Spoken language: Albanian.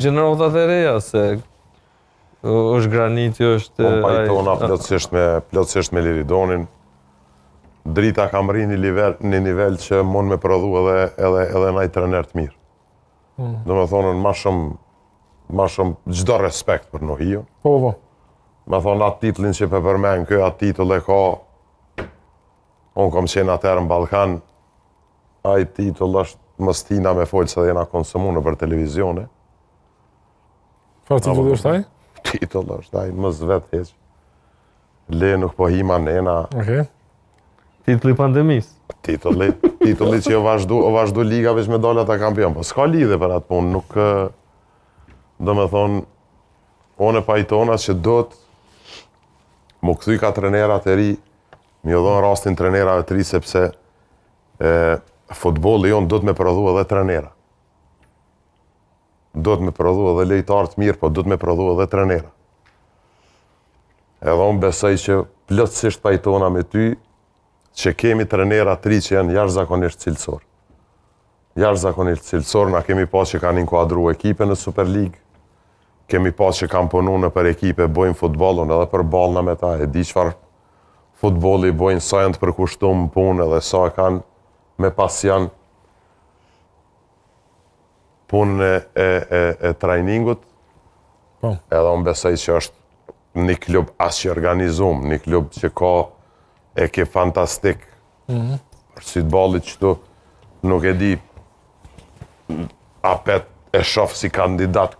Gjenerotat e reja, se është Graniti, është... Po pajtona plotësisht me Liridonin. Drita kam rri një nivel që mund me prodhu edhe naj trener të mirë. Do me thonën ma shumë gjdo respekt për Nohio. Po. Me thonë atë titlin që përmen, atë titull e ka, unë kom qenë atërë në Balkan, ai titull është më stina me folë se dhe jena konsumu në për televizione. Farë titull është ai? Titull është ai, më zvet heq. Le nuk po hima nena. Okej. Titulli pandemisë. Titulli që o vazhdu liga veç me dalë ata kampion. Po s'ka lidhe për atë punë, nuk... Do me thonë, one pajtona që do të më këthy ka trenerat e ri, mi o dhonë rastin trenerave të ri, sepse futbolli jonë do të me prodhu edhe trenera. Do të me prodhu edhe lejtarë të mirë, po do të me prodhu edhe trenera. Edhe unë besoj që plotësisht pajtona me ty, që kemi trenera të ri që janë jashtëzakonisht cilësor. Jashtëzakonisht cilësor, na kemi pas që kanë inkuadru ekipe në Super League, kemi pas që kanë punu në për ekipe, bojnë futbolun edhe për ballna me ta, e di çfarë futbolli bojnë, sa janë të përkushtuar në punë edhe sa kanë me pasion punën e trajningut. Po. Edhe unë besoj që është një klub as që organizum, një klub që ka ke fantastik. Për futbollit qëtu, nuk e di, apet e shoh si kandidat